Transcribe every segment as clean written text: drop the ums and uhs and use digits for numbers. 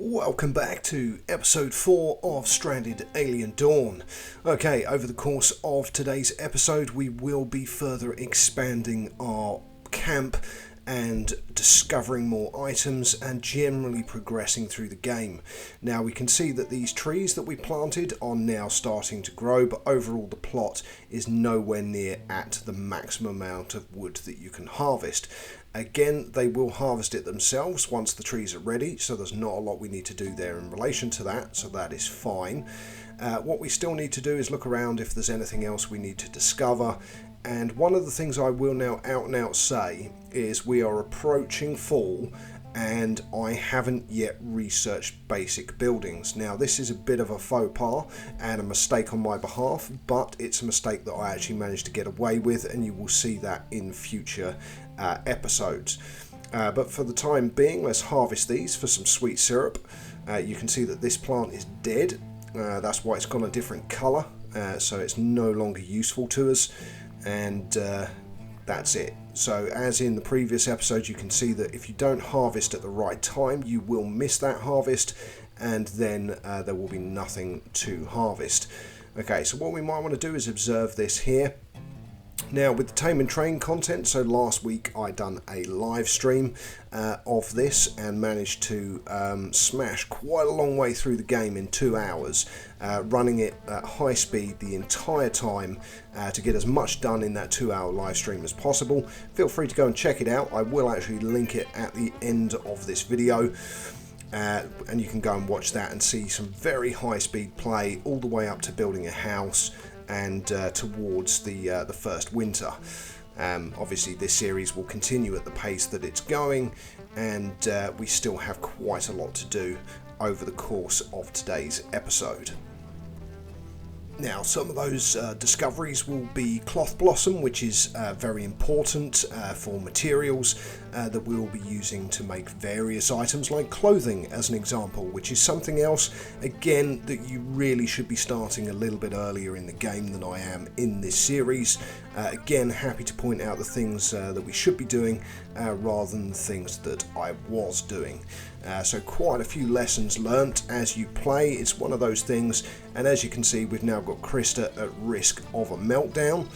Welcome back to episode 4 of Stranded Alien Dawn. Okay, over the course of today's episode we will be further expanding our camp and discovering more items and generally progressing through the game. Now we can see that these trees that we planted are now starting to grow, but overall the plot is nowhere near at the maximum amount of wood that you can harvest. Again, they will harvest it themselves once the trees are ready, so there's not a lot we need to do there in relation to that, so that is fine. What we still need to do is look around if there's anything else we need to discover, and one of the things I will now out and out say is we are approaching fall and I haven't yet researched basic buildings. Now this is a bit of a faux pas and a mistake on my behalf, but it's a mistake that I actually managed to get away with, and you will see that in future episodes. But for the time being, let's harvest these for some sweet syrup. You can see that this plant is dead. That's why it's gone a different colour, so it's no longer useful to us, and that's it. So as in the previous episode, you can see that if you don't harvest at the right time, you will miss that harvest, and then there will be nothing to harvest. Okay, so what we might want to do is observe this here. Now with the Tame and Train content, so last week I done a live stream of this and managed to smash quite a long way through the game in 2 hours, running it at high speed the entire time to get as much done in that 2-hour live stream as possible. Feel free to go and check it out. I will actually link it at the end of this video. And you can go and watch that and see some very high speed play all the way up to building a house and towards the first winter. Obviously this series will continue at the pace that it's going, and we still have quite a lot to do over the course of today's episode. Now some of those discoveries will be cloth blossom, which is very important for materials that we will be using to make various items like clothing as an example, which is something else again that you really should be starting a little bit earlier in the game than I am in this series. Again, happy to point out the things that we should be doing rather than the things that I was doing. So quite a few lessons learnt as you play. It's one of those things, and as you can see we've now got Krista at risk of a meltdown.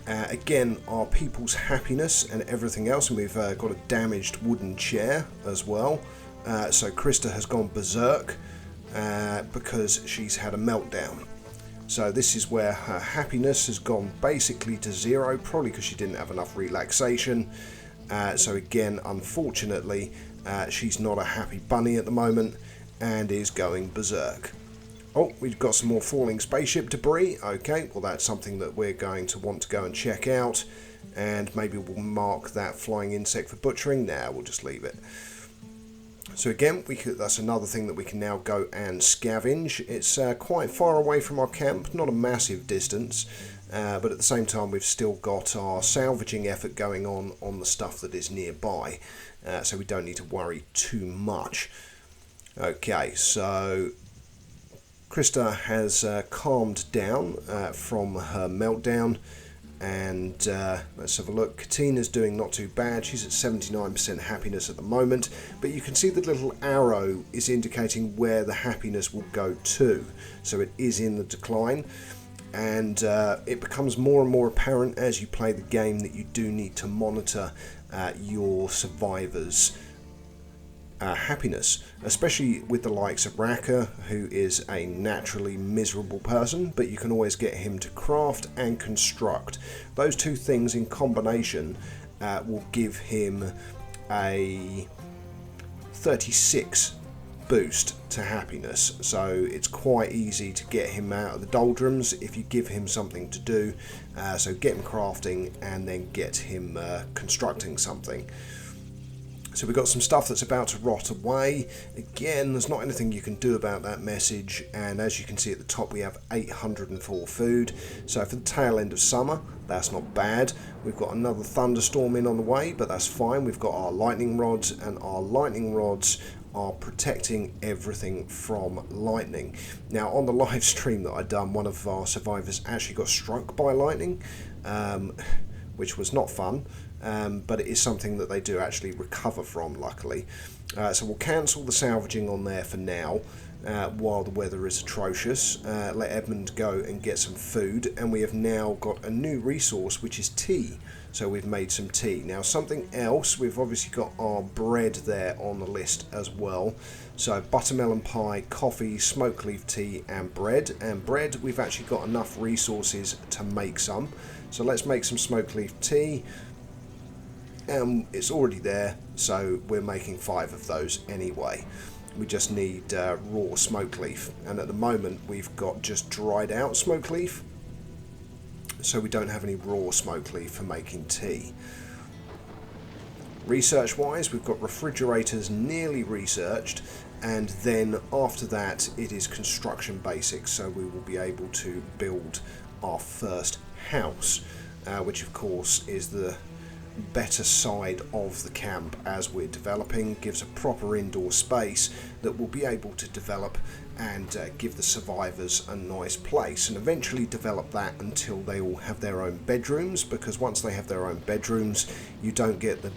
Again, our people's happiness and everything else, and we've got a damaged wooden chair as well. So Krista has gone berserk because she's had a meltdown. So this is where her happiness has gone basically to zero, probably because she didn't have enough relaxation. So again, unfortunately, she's not a happy bunny at the moment and is going berserk. Oh, we've got some more falling spaceship debris. Okay, well that's something that we're going to want to go and check out, and maybe we'll mark that flying insect for butchering. Nah, we'll just leave it. So again, that's another thing that we can now go and scavenge. It's quite far away from our camp, not a massive distance, but at the same time we've still got our salvaging effort going on the stuff that is nearby, so we don't need to worry too much. Okay, so Krista has calmed down from her meltdown, and let's have a look. Katina's doing not too bad. She's at 79% happiness at the moment, but you can see the little arrow is indicating where the happiness will go to, so it is in the decline, and it becomes more and more apparent as you play the game that you do need to monitor your survivors' happiness, especially with the likes of Raka, who is a naturally miserable person, but you can always get him to craft and construct. Those two things in combination will give him a 36 boost to happiness, so it's quite easy to get him out of the doldrums if you give him something to do. So get him crafting and then get him constructing something. So we've got some stuff that's about to rot away. Again, there's not anything you can do about that message, and as you can see at the top we have 804 food. So for the tail end of summer, that's not bad. We've got another thunderstorm in on the way, but that's fine. We've got our lightning rods, and our lightning rods are protecting everything from lightning. Now on the live stream that I done, one of our survivors actually got struck by lightning, which was not fun. But it is something that they do actually recover from, luckily. So we'll cancel the salvaging on there for now. While the weather is atrocious, let Edmund go and get some food, and we have now got a new resource, which is tea. So we've made some tea. Now something else, we've obviously got our bread there on the list as well. So buttermelon pie, coffee, smoke leaf tea and bread. And bread, we've actually got enough resources to make some. So let's make some smoke leaf tea. It's already there, so we're making 5 of those anyway. We just need raw smoke leaf, and at the moment we've got just dried out smoke leaf, so we don't have any raw smoke leaf for making tea. Research wise, we've got refrigerators nearly researched, and then after that it is construction basics, so we will be able to build our first house, which of course is the better side of the camp as we're developing. Gives a proper indoor space that we'll be able to develop and give the survivors a nice place, and eventually develop that until they all have their own bedrooms, because once they have their own bedrooms you don't get the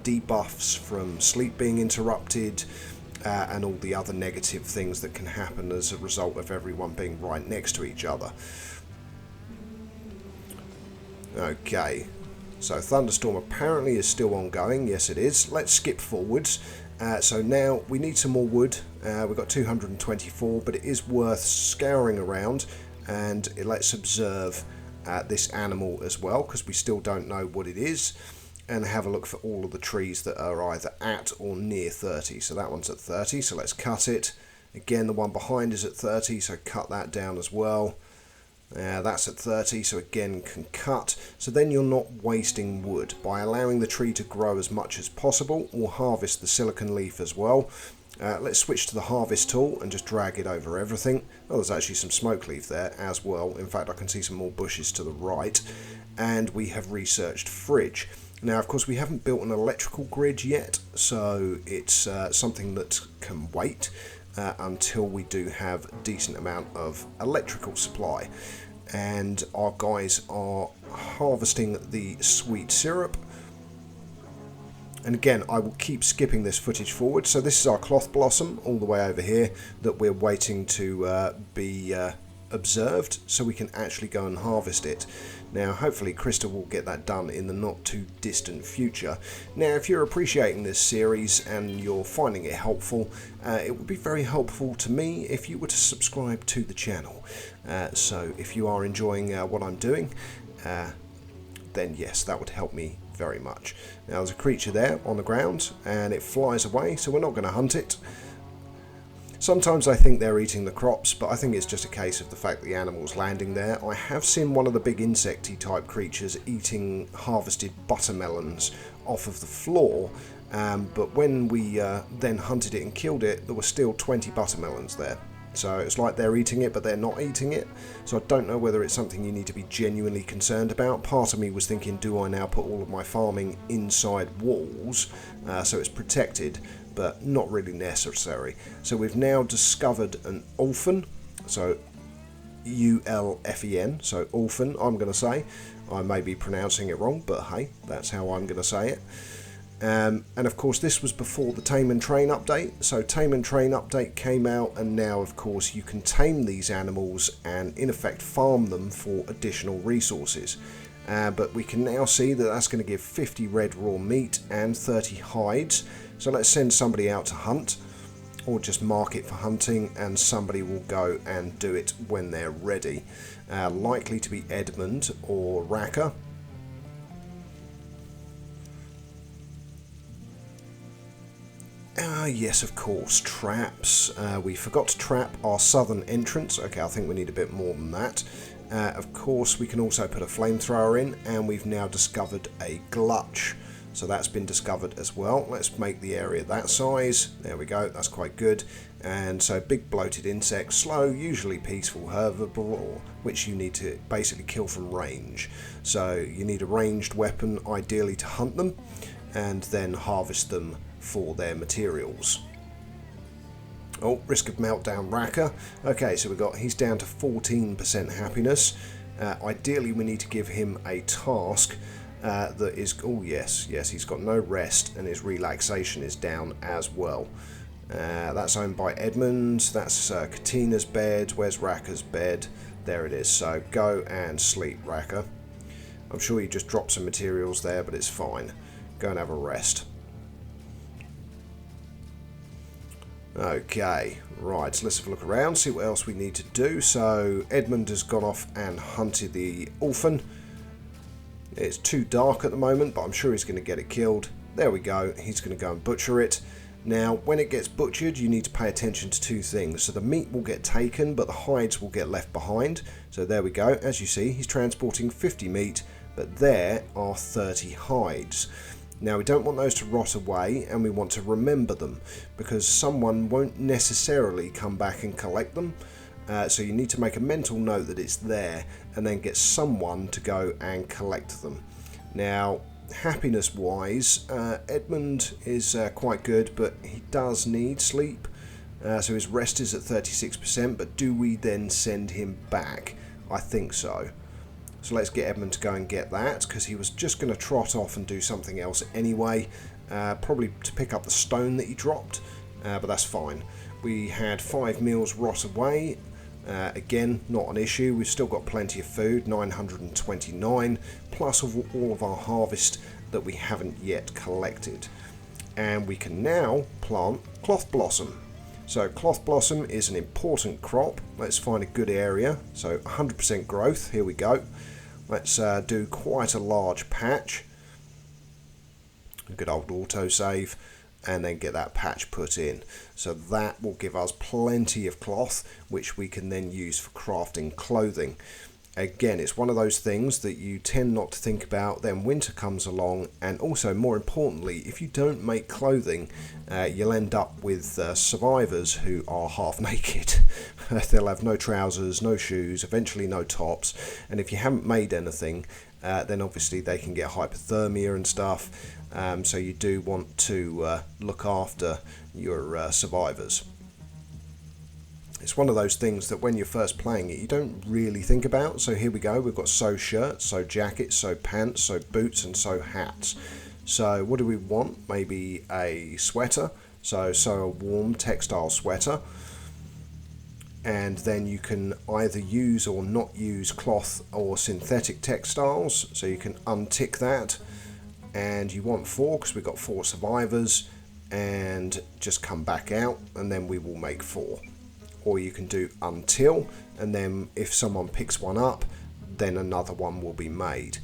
debuffs from sleep being interrupted and all the other negative things that can happen as a result of everyone being right next to each other. Okay, so Thunderstorm apparently is still ongoing. Yes, it is. Let's skip forwards. So now we need some more wood. We've got 224, but it is worth scouring around, and let's observe this animal as well, because we still don't know what it is, and have a look for all of the trees that are either at or near 30. So that one's at 30, so let's cut it. Again, the one behind is at 30, so cut that down as well. That's at 30, so again can cut. So then you're not wasting wood. By allowing the tree to grow as much as possible, we'll harvest the silicon leaf as well. Let's switch to the harvest tool and just drag it over everything. Oh, there's actually some smoke leaf there as well. In fact, I can see some more bushes to the right. And we have researched fridge. Now, of course, we haven't built an electrical grid yet, so it's something that can wait until we do have a decent amount of electrical supply. And our guys are harvesting the sweet syrup. And again, I will keep skipping this footage forward. So this is our cloth blossom all the way over here that we're waiting to be observed, so we can actually go and harvest it. Now hopefully Krista will get that done in the not too distant future. Now if you're appreciating this series and you're finding it helpful, it would be very helpful to me if you were to subscribe to the channel. So if you are enjoying what I'm doing, then yes, that would help me very much. Now there's a creature there on the ground and it flies away, so we're not going to hunt it. Sometimes I think they're eating the crops, but I think it's just a case of the fact the animal's landing there. I have seen one of the big insecty type creatures eating harvested buttermelons off of the floor, but when we then hunted it and killed it, there were still 20 buttermelons there. So it's like they're eating it, but they're not eating it. So I don't know whether it's something you need to be genuinely concerned about. Part of me was thinking, do I now put all of my farming inside walls so it's protected? But not really necessary. So we've now discovered an Ulfen, so U-L-F-E-N, so Ulfen I'm going to say. I may be pronouncing it wrong, but hey, that's how I'm going to say it. And of course this was before the Tame and Train update, so Tame and Train update came out, and now of course you can tame these animals and in effect farm them for additional resources. But we can now see that that's going to give 50 red raw meat and 30 hides. So let's send somebody out to hunt, or just mark it for hunting, and somebody will go and do it when they're ready. Likely to be Edmund or Raka. Yes, of course, traps. We forgot to trap our southern entrance. Okay, I think we need a bit more than that. Of course, we can also put a flamethrower in, and we've now discovered a glutch. So that's been discovered as well. Let's make the area that size. There we go, that's quite good. And so big bloated insects, slow, usually peaceful herbivore, which you need to basically kill from range. So you need a ranged weapon, ideally to hunt them, and then harvest them for their materials. Oh, risk of meltdown Raka. Okay, so he's down to 14% happiness. Ideally we need to give him a task that is... Oh, yes, he's got no rest, and his relaxation is down as well. That's owned by Edmund. That's Katina's bed. Where's Raka's bed? There it is. So go and sleep, Raka. I'm sure you just dropped some materials there, but it's fine. Go and have a rest. Okay, right, so let's have a look around, see what else we need to do. So Edmund has gone off and hunted the orphan. It's too dark at the moment, but I'm sure he's going to get it killed. There we go, he's going to go and butcher it. Now, when it gets butchered, you need to pay attention to two things. So the meat will get taken, but the hides will get left behind. So there we go, as you see, he's transporting 50 meat, but there are 30 hides. Now, we don't want those to rot away, and we want to remember them, because someone won't necessarily come back and collect them. So you need to make a mental note that it's there, and then get someone to go and collect them. Now, happiness-wise, Edmund is quite good, but he does need sleep. So his rest is at 36%, but do we then send him back? I think so. So let's get Edmund to go and get that, because he was just going to trot off and do something else anyway. Probably to pick up the stone that he dropped, but that's fine. We had 5 meals rot away. Again, not an issue. We've still got plenty of food, 929, plus all of our harvest that we haven't yet collected. And we can now plant cloth blossom. So cloth blossom is an important crop. Let's find a good area. So 100% growth, here we go. Let's do quite a large patch. A good old autosave. And then get that patch put in. So that will give us plenty of cloth, which we can then use for crafting clothing. Again, it's one of those things that you tend not to think about, then winter comes along, and also, more importantly, if you don't make clothing, you'll end up with survivors who are half naked. They'll have no trousers, no shoes, eventually no tops, and if you haven't made anything, then obviously they can get hypothermia and stuff. So you do want to look after your survivors. It's one of those things that when you're first playing it, you don't really think about. So here we go, we've got sew shirts, sew jackets, sew pants, sew boots, and sew hats. So what do we want? Maybe a sweater. So sew a warm textile sweater. And then you can either use or not use cloth or synthetic textiles. So you can untick that. And you want 4 because we've got 4 survivors, and just come back out and then we will make 4. Or you can do until, and then if someone picks one up, then another one will be made.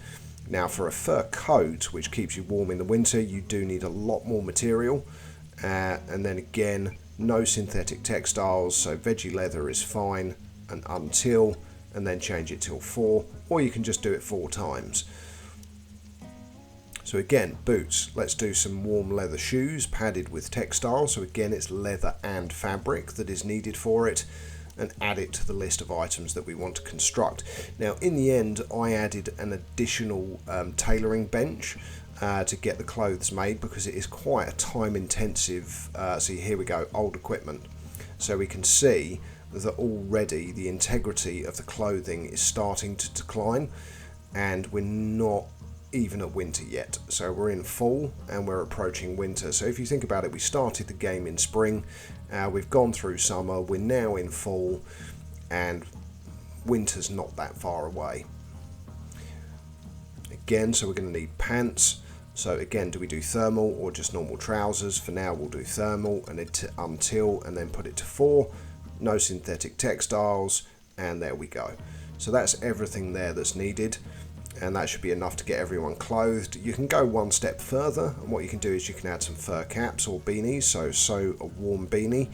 Now for a fur coat, which keeps you warm in the winter, you do need a lot more material. And then again, no synthetic textiles, so veggie leather is fine, and until, and then change it till 4, or you can just do it 4 times. So again, boots, let's do some warm leather shoes padded with textile. So again, it's leather and fabric that is needed for it, and add it to the list of items that we want to construct. Now in the end, I added an additional tailoring bench to get the clothes made, because it is quite a time intensive. So here we go, old equipment. So we can see that already the integrity of the clothing is starting to decline, and we're not even at winter yet. So we're in fall and we're approaching winter. So if you think about it, we started the game in spring, we've gone through summer, we're now in fall, and winter's not that far away. Again, so we're going to need pants. So again, do we do thermal or just normal trousers? For now we'll do thermal, and it until, and then put it to 4. No synthetic textiles, and there we go. So that's everything there that's needed, and that should be enough to get everyone clothed. You can go one step further, and what you can do is you can add some fur caps or beanies. So sew a warm beanie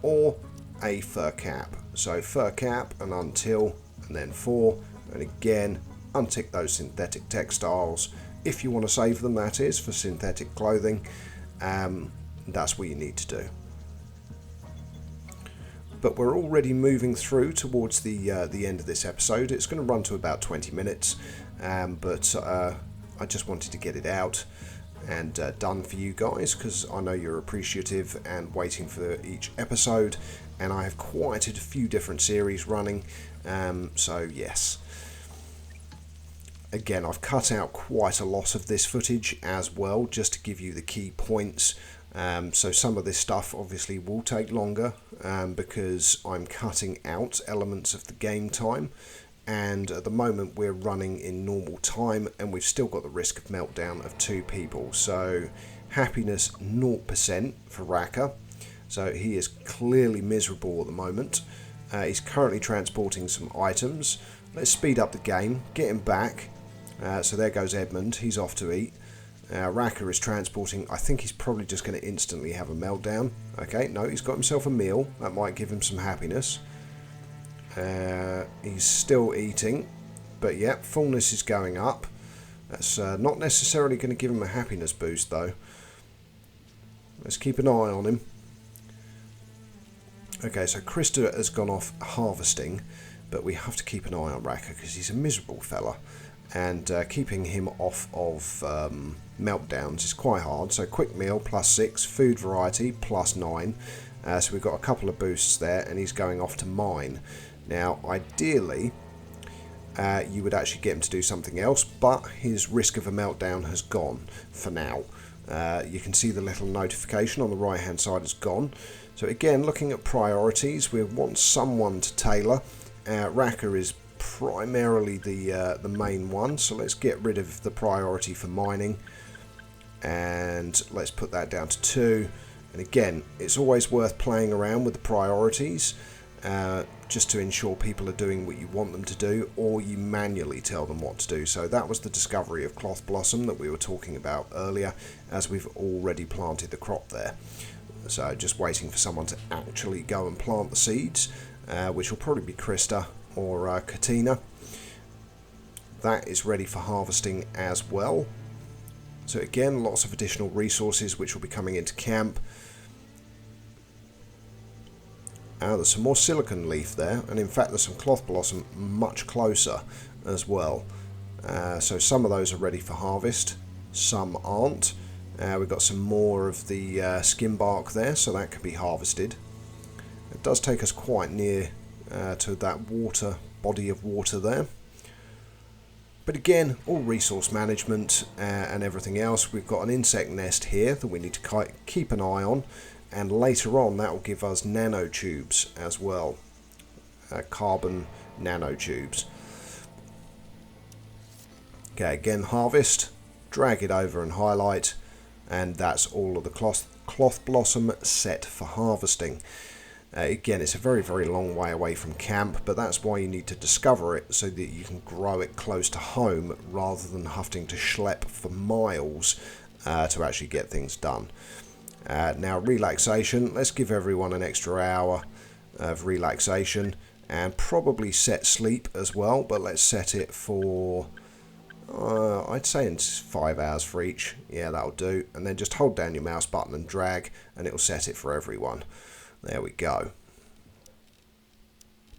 or a fur cap. So fur cap and until, and then 4, and again untick those synthetic textiles if you want to save them, that is, for synthetic clothing. That's what you need to do. But we're already moving through towards the end of this episode. It's going to run to about 20 minutes, but I just wanted to get it out and done for you guys, because I know you're appreciative and waiting for each episode, and I have quite a few different series running, so yes. Again, I've cut out quite a lot of this footage as well, just to give you the key points. So some of this stuff obviously will take longer because I'm cutting out elements of the game time, and at the moment we're running in normal time and we've still got the risk of meltdown of 2 people. So happiness 0% for Raka, so he is clearly miserable at the moment. He's currently transporting some items. Let's speed up the game, get him back. So there goes Edmund, he's off to eat. Raka is transporting. I think he's probably just going to instantly have a meltdown. Okay, no, he's got himself a meal. That might give him some happiness. He's still eating, but yeah, fullness is going up. That's not necessarily going to give him a happiness boost though. Let's keep an eye on him. Okay, so Krista has gone off harvesting, but we have to keep an eye on Raka because he's a miserable fella, and keeping him off of meltdowns is quite hard. So quick meal +6, food variety +9, so we've got a couple of boosts there, and he's going off to mine. Now ideally you would actually get him to do something else, but his risk of a meltdown has gone for now. You can see the little notification on the right hand side is gone. So again, looking at priorities, we want someone to tailor. Raka is primarily the main one, so let's get rid of the priority for mining and let's put that down to 2. And again, it's always worth playing around with the priorities just to ensure people are doing what you want them to do, or you manually tell them what to do. So that was the discovery of cloth blossom that we were talking about earlier, as we've already planted the crop there. So just waiting for someone to actually go and plant the seeds, which will probably be Krista or Katina. That is ready for harvesting as well. So again, lots of additional resources which will be coming into camp. There's some more silicon leaf there, and in fact there's some cloth blossom much closer as well. So some of those are ready for harvest, some aren't. We've got some more of the skin bark there, so that can be harvested. It does take us quite near to that water, body of water there. But again, all resource management and everything else. We've got an insect nest here that we need to keep an eye on, and later on that will give us nanotubes as well, carbon nanotubes. Okay, again harvest, drag it over and highlight, and that's all of the cloth blossom set for harvesting. Again, it's a very, very long way away from camp, but that's why you need to discover it so that you can grow it close to home rather than having to schlep for miles to actually get things done. Now relaxation, let's give everyone an extra hour of relaxation, and probably set sleep as well, but let's set it for I'd say it's 5 hours for each. Yeah, that'll do. And then just hold down your mouse button and drag, and it'll set it for everyone. There we go.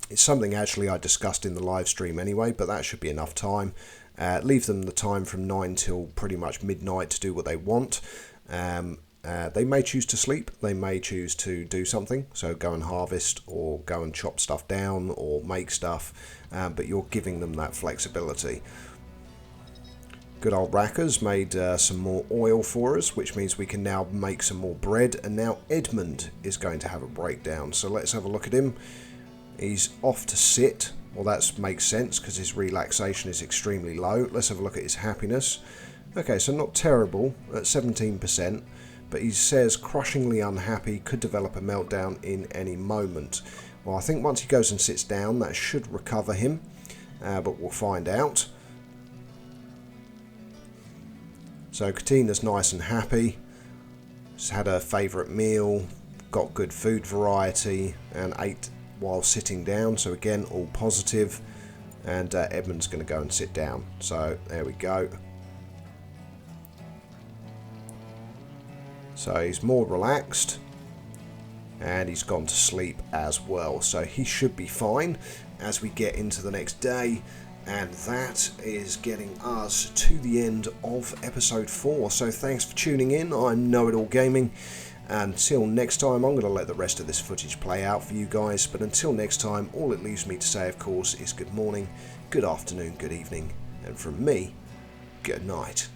It's something actually I discussed in the live stream anyway, but that should be enough time. Leave them the time from 9 till pretty much midnight to do what they want. They may choose to sleep, they may choose to do something, so go and harvest or go and chop stuff down or make stuff, but you're giving them that flexibility. Good old Raka's made some more oil for us, which means we can now make some more bread, and now Edmund is going to have a breakdown. So let's have a look at him. He's off to sit. Well, that makes sense because his relaxation is extremely low. Let's have a look at his happiness. Okay, so not terrible at 17%, but he says crushingly unhappy, could develop a meltdown in any moment. Well, I think once he goes and sits down, that should recover him, but we'll find out. So Katina's nice and happy, she's had her favourite meal, got good food variety, and ate while sitting down, so again all positive. And Edmund's going to go and sit down, so there we go. So he's more relaxed, and he's gone to sleep as well, so he should be fine as we get into the next day. And that is getting us to the end of episode 4. So thanks for tuning in. I'm Know It All Gaming. Until next time, I'm going to let the rest of this footage play out for you guys. But until next time, all it leaves me to say, of course, is good morning, good afternoon, good evening, and from me, good night.